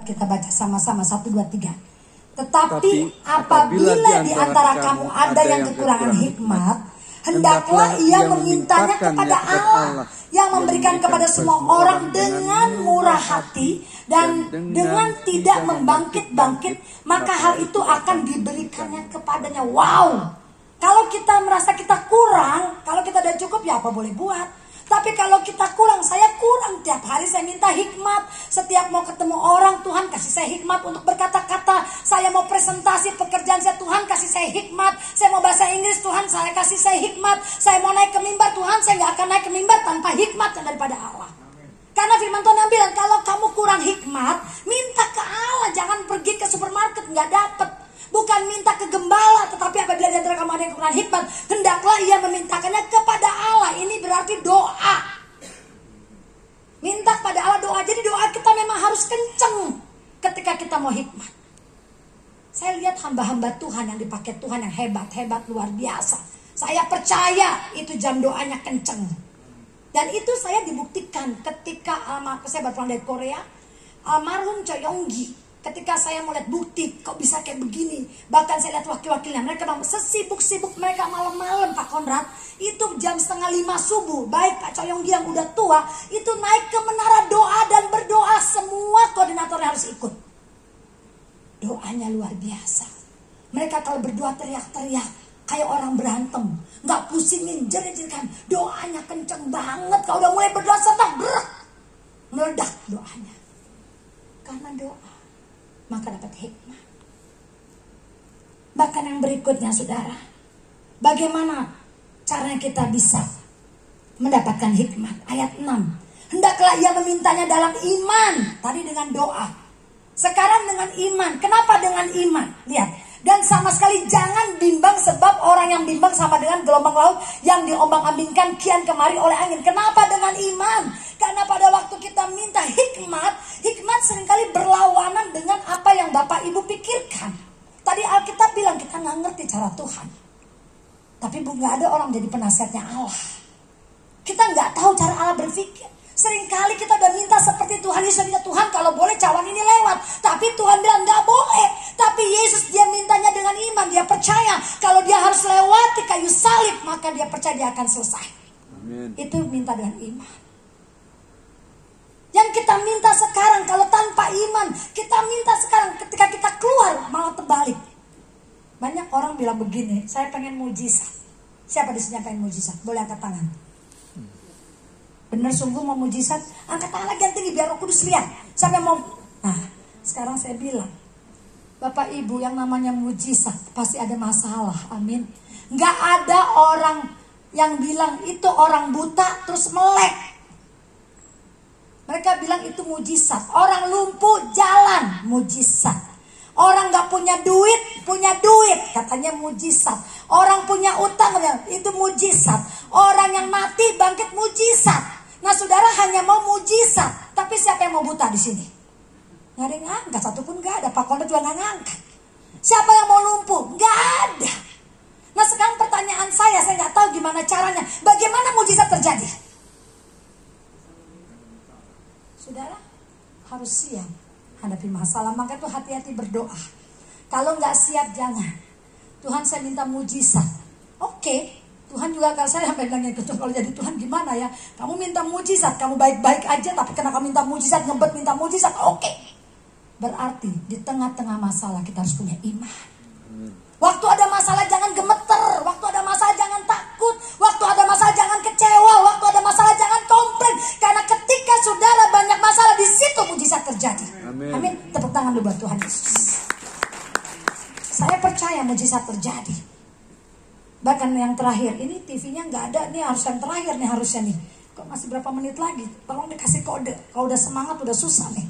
Kita baca sama-sama 1, 2, 3. Tetapi apabila di antara kamu ada yang kekurangan hikmat, hendaklah ia memintanya kepada Allah yang memberikan kepada semua orang dengan murah hati dan dengan tidak membangkit-bangkit, maka hal itu akan diberikannya kepadanya. Wow! Kalau kita merasa kita kurang, kalau kita udah cukup ya apa boleh buat. Tapi kalau kita kurang, saya kurang. Tiap hari saya minta hikmat. Setiap mau ketemu orang, Tuhan kasih saya hikmat untuk berkata-kata. Saya mau presentasi pekerjaan saya, Tuhan kasih saya hikmat. Saya mau bahasa Inggris, Tuhan saya kasih saya hikmat. Saya mau naik ke mimbar, Tuhan saya gak akan naik ke mimbar tanpa hikmat yang daripada Allah. Karena firman Tuhan yang bilang, kalau kamu kurang hikmat, minta ke Allah. Jangan pergi ke supermarket, gak dapet. Bukan minta ke gembala, tetapi apabila di antara kamu ada yang kekurangan hikmat, hendaklah ia memintakannya kepada Allah. Ini berarti doa. Minta kepada Allah doa. Jadi doa kita memang harus kenceng ketika kita mau hikmat. Saya lihat hamba-hamba Tuhan yang dipakai Tuhan yang hebat-hebat luar biasa. Saya percaya itu jam doanya kenceng. Dan itu saya dibuktikan ketika saya berpulang dari Korea, almarhum Choi Yong-gi. Ketika saya melihat bukti, kok bisa kayak begini. Bahkan saya lihat wakil-wakilnya, mereka sesibuk-sibuk mereka malam-malam Pak Konrad. Itu jam 4:30 subuh. Baik Pak Choi Yong-gi yang udah tua, itu naik ke menara doa dan berdoa. Semua koordinatornya harus ikut. Doanya luar biasa. Mereka kalau berdoa teriak-teriak, kayak orang berantem. Gak pusingin, jerit-jeritkan. Doanya kenceng banget. Kalau udah mulai berdoa, setak, meledak doanya. Karena doa, maka dapat hikmat. Bahkan yang berikutnya saudara, bagaimana caranya kita bisa mendapatkan hikmat? Ayat 6, hendaklah ia memintanya dalam iman. Tadi dengan doa, sekarang dengan iman. Kenapa dengan iman? Lihat, dan sama sekali jangan bimbang, sebab orang yang bimbang sama dengan gelombang laut yang diombang-ambingkan kian kemari oleh angin. Kenapa dengan iman? Karena pada waktu kita minta hikmat, hikmat seringkali berlawanan dengan apa yang Bapak Ibu pikirkan. Tadi Alkitab bilang kita nggak ngerti cara Tuhan. Tapi nggak ada orang jadi penasihatnya Allah. Kita nggak tahu cara Allah berpikir. Seringkali kita udah minta seperti Tuhan Yesus minta, Tuhan kalau boleh cawan ini lewat. Tapi Tuhan bilang nggak boleh. Tapi Yesus dia mintanya dengan iman. Dia percaya kalau dia harus lewati kayu salib, maka dia percaya dia akan selesai. Amen. Itu minta dengan iman. Yang kita minta sekarang, kalau tanpa iman, kita minta sekarang, ketika kita keluar malah terbalik. Banyak orang bilang begini, saya pengen mujizat. Siapa di sini yang pengen mujizat? Boleh angkat tangan. Bener sungguh mau mujizat? Angkat tangan lagi yang tinggi biar Roh Kudus lihat. Sampai mau. Nah, sekarang saya bilang, Bapak Ibu, yang namanya mujizat pasti ada masalah. Amin. Gak ada orang yang bilang itu orang buta terus melek. Mereka bilang itu mujizat. Orang lumpuh jalan, mujizat. Orang gak punya duit, katanya mujizat. Orang punya utang, itu mujizat. Orang yang mati bangkit, mujizat. Nah saudara hanya mau mujizat. Tapi siapa yang mau buta di sini? Gak ada yang ngangkat, satupun gak ada. Pak Konrad juga gak ngangkat. Siapa yang mau lumpuh? Gak ada. Nah sekarang pertanyaan saya gak tahu gimana caranya. Bagaimana mujizat terjadi? Saudara harus siap hadapi masalah. Maka itu hati-hati berdoa. Kalau nggak siap jangan. Tuhan saya minta mujizat. Oke, Tuhan juga kalau saya sampai bilang gitu, kalau jadi Tuhan gimana ya? Kamu minta mujizat, kamu baik-baik aja, tapi karena kamu minta mujizat, ngebet minta mujizat, oke. Berarti di tengah-tengah masalah kita harus punya iman. Waktu ada masalah jangan gemeter. Waktu ada masalah jangan takut. Waktu ada masalah jangan kecewa. Waktu ada masalah jangan komplain. Karena ketika saudara banyak masalah, di situ mujizat terjadi. Amin. Amin. Tepuk tangan dulu buat Tuhan Yesus. Saya percaya mujizat terjadi. Bahkan yang terakhir, ini TV-nya nggak ada. Nih harus yang terakhir nih harusnya nih. Kok masih berapa menit lagi? Tolong dikasih kode. Kalau udah semangat udah susah nih.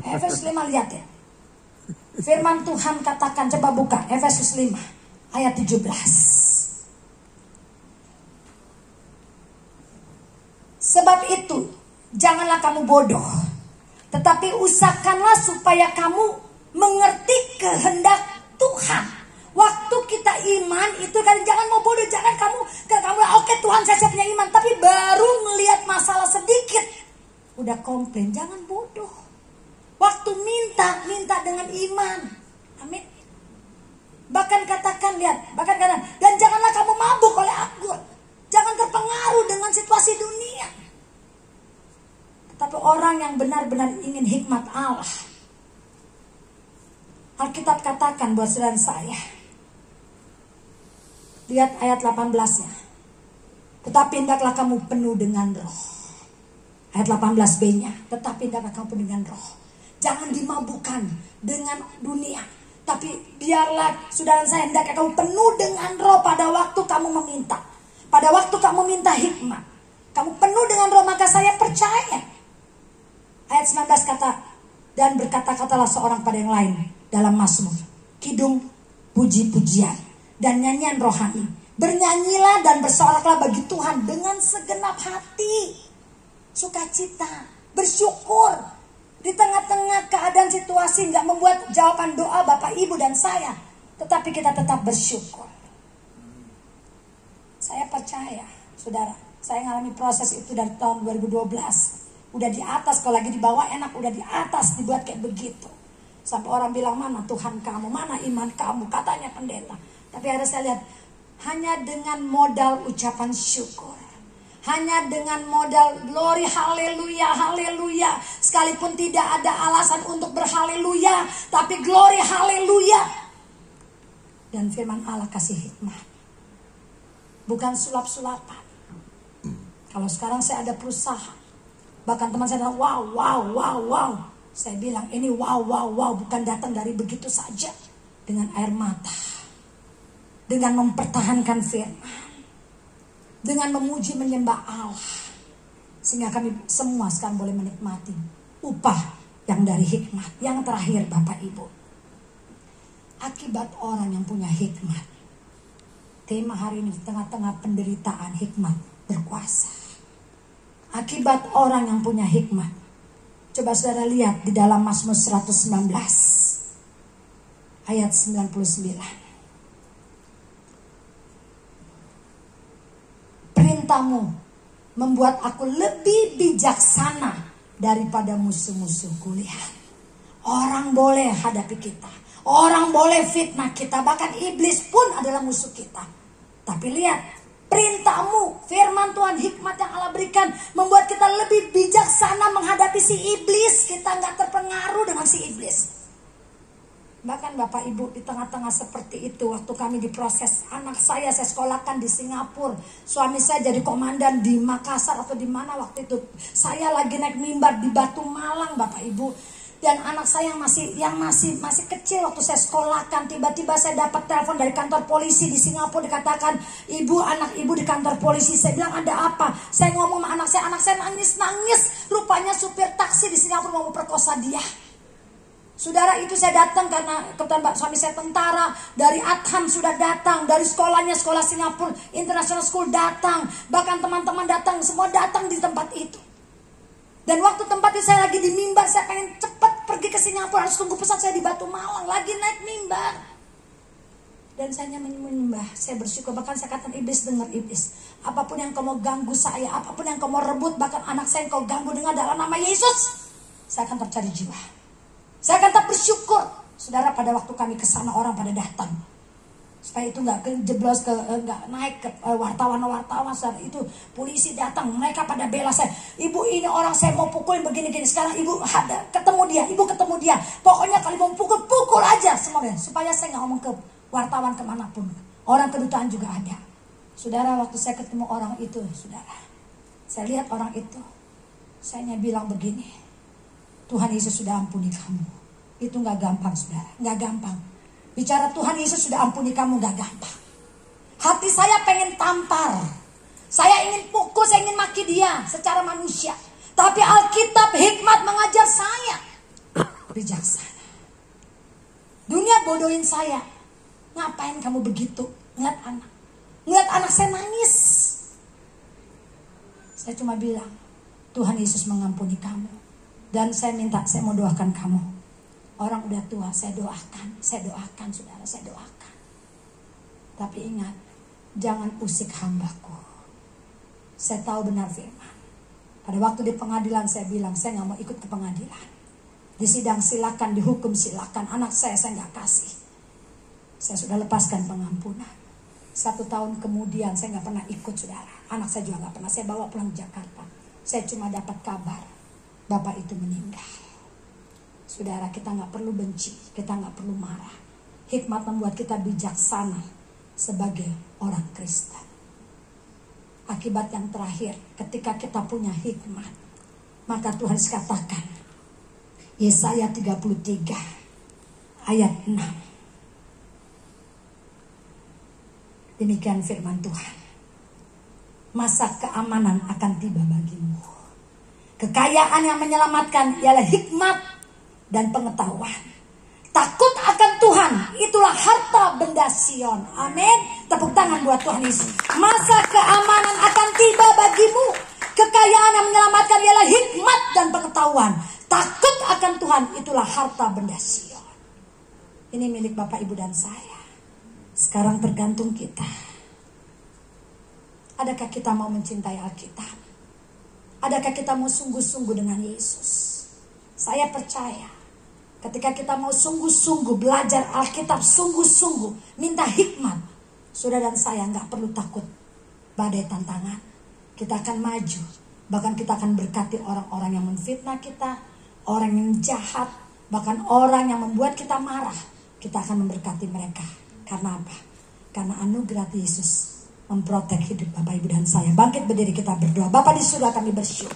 Efesus 5 lihat ya. Firman Tuhan katakan, coba buka Efesus 5 ayat 17. Sebab itu janganlah kamu bodoh, tetapi usahakanlah supaya kamu mengerti kehendak Tuhan. Waktu kita iman itu kan jangan mau bodoh, jangan kamu oke Tuhan saya punya iman, tapi baru melihat masalah sedikit udah komplain, jangan bodoh. Waktu meminta, minta dengan iman. Amin. Bahkan katakan, lihat, dan janganlah kamu mabuk oleh anggur. Jangan terpengaruh dengan situasi dunia. Tetapi orang yang benar-benar ingin hikmat Allah, Alkitab katakan buat saudara saya. Lihat ayat 18-nya. Tetapi hendaklah kamu penuh dengan roh. Ayat 18b-nya. Tetapi hendaklah kamu penuh dengan roh. Jangan dimabukkan dengan dunia. Tapi biarlah saudara saya, hendaklah kamu penuh dengan roh pada waktu kamu meminta. Pada waktu kamu minta hikmat. Kamu penuh dengan roh, maka saya percaya. Ayat 19 kata, dan berkata-katalah seorang pada yang lain dalam mazmur, kidung, puji-pujian, dan nyanyian rohani. Bernyanyilah dan bersoraklah bagi Tuhan dengan segenap hati. Sukacita, bersyukur. Di tengah-tengah keadaan situasi nggak membuat jawaban doa Bapak Ibu dan saya, tetapi kita tetap bersyukur. Saya percaya, saudara, saya ngalami proses itu dari tahun 2012. Udah di atas, kalau lagi di bawah enak, udah di atas dibuat kayak begitu. Sampai orang bilang, mana Tuhan kamu, mana iman kamu, katanya pendeta. Tapi harus saya lihat, hanya dengan modal ucapan syukur. Hanya dengan modal glory, haleluya, haleluya. Sekalipun tidak ada alasan untuk berhaleluya, tapi glory, haleluya. Dan firman Allah kasih hikmat. Bukan sulap-sulapan. Kalau sekarang saya ada perusahaan, bahkan teman saya bilang, wow. Saya bilang, ini wow, bukan datang dari begitu saja. Dengan air mata. Dengan mempertahankan firman. Dengan memuji menyembah Allah. Sehingga kami semua sekarang boleh menikmati upah yang dari hikmat. Yang terakhir Bapak Ibu. Akibat orang yang punya hikmat. Tema hari ini, tengah-tengah penderitaan, hikmat berkuasa. Akibat orang yang punya hikmat. Coba saudara lihat di dalam Mazmur 119 ayat 99. Perintahmu membuat aku lebih bijaksana daripada musuh-musuhku. Lihat, orang boleh hadapi kita, orang boleh fitnah kita, bahkan iblis pun adalah musuh kita. Tapi lihat, perintahmu, firman Tuhan, hikmat yang Allah berikan membuat kita lebih bijaksana menghadapi si iblis. Kita nggak terpengaruh dengan si iblis. Bahkan Bapak Ibu, di tengah-tengah seperti itu, waktu kami diproses, anak saya sekolahkan di Singapura, suami saya jadi komandan di Makassar atau di mana waktu itu. Saya lagi naik mimbar di Batu Malang, Bapak Ibu. Dan anak saya yang masih kecil waktu saya sekolahkan, tiba-tiba saya dapat telepon dari kantor polisi di Singapura, dikatakan, "Ibu, anak ibu di kantor polisi." Saya bilang, "Ada apa?" Saya ngomong sama anak saya nangis. Rupanya supir taksi di Singapura mau memperkosa dia. Saudara, itu saya datang karena kebetulan suami saya tentara, dari Adhan sudah datang, dari sekolahnya, sekolah Singapura International School datang, bahkan teman-teman datang, semua datang di tempat itu. Dan waktu tempat itu saya lagi di mimbar, saya pengen cepat pergi ke Singapura, harus tunggu pesawat saya di Batu Malang, lagi naik mimbar. Dan saya menyembah, saya bersyukur, bahkan saya katakan, iblis, dengar iblis. Apapun yang kau mau ganggu saya, apapun yang kau mau rebut, bahkan anak saya yang kau ganggu dengan dalam nama Yesus, saya akan tetap cari jiwa. Saya akan tetap bersyukur. Saudara, pada waktu kami ke sana orang pada datang. Supaya itu nggak kejeblos, nggak naik ke wartawan. Saudara, itu polisi datang, mereka pada bela saya. "Ibu, ini orang saya mau pukulin begini-gini. Sekarang ibu ada ketemu dia. Pokoknya kalau mau pukul aja semuanya." Supaya saya nggak ngomong ke wartawan kemanapun. Orang kedutaan juga ada. Saudara, waktu saya ketemu orang itu, saudara, saya lihat orang itu, saya bilang begini, "Tuhan Yesus sudah ampuni kamu." Itu nggak gampang, saudara, nggak gampang. Bicara Tuhan Yesus sudah ampuni kamu gak gampang. Hati saya pengen tampar. Saya ingin pukul, saya ingin maki dia secara manusia. Tapi Alkitab hikmat mengajar saya bijaksana. Dunia bodohin saya. Ngapain kamu begitu? Ngeliat anak saya nangis. Saya cuma bilang, Tuhan Yesus mengampuni kamu. Dan saya mau doakan kamu. Orang udah tua, saya doakan, saudara, saya doakan. Tapi ingat, jangan usik hambaku. Saya tahu benar firman. Pada waktu di pengadilan saya bilang, saya gak mau ikut ke pengadilan. Di sidang silakan, dihukum silakan. Anak saya nggak kasih. Saya sudah lepaskan pengampunan. 1 tahun kemudian saya nggak pernah ikut, saudara. Anak saya juga nggak pernah. Saya bawa pulang Jakarta. Saya cuma dapat kabar bapak itu meninggal. Saudara, kita nggak perlu benci, kita nggak perlu marah. Hikmat membuat kita bijaksana sebagai orang Kristen. Akibat yang terakhir, ketika kita punya hikmat, maka Tuhan katakan, Yesaya 33 ayat 6. Demikian firman Tuhan. Masa keamanan akan tiba bagimu. Kekayaan yang menyelamatkan ialah hikmat dan pengetahuan. Takut akan Tuhan, itulah harta benda Sion. Amin. Tepuk tangan buat Tuhan Yesus. Masa keamanan akan tiba bagimu. Kekayaan yang menyelamatkan ialah hikmat dan pengetahuan. Takut akan Tuhan, itulah harta benda Sion. Ini milik Bapak, Ibu, dan saya. Sekarang tergantung kita. Adakah kita mau mencintai Alkitab? Adakah kita mau sungguh-sungguh dengan Yesus? Saya percaya, ketika kita mau sungguh-sungguh belajar Alkitab, sungguh-sungguh minta hikmat, saudara dan saya nggak perlu takut badai tantangan. Kita akan maju, bahkan kita akan berkati orang-orang yang menfitnah kita, orang yang jahat, bahkan orang yang membuat kita marah. Kita akan memberkati mereka. Karena apa? Karena anugerah Yesus memprotek hidup Bapak, Ibu, dan saya. Bangkit berdiri, kita berdoa. Bapa di surga, kami bersyukur.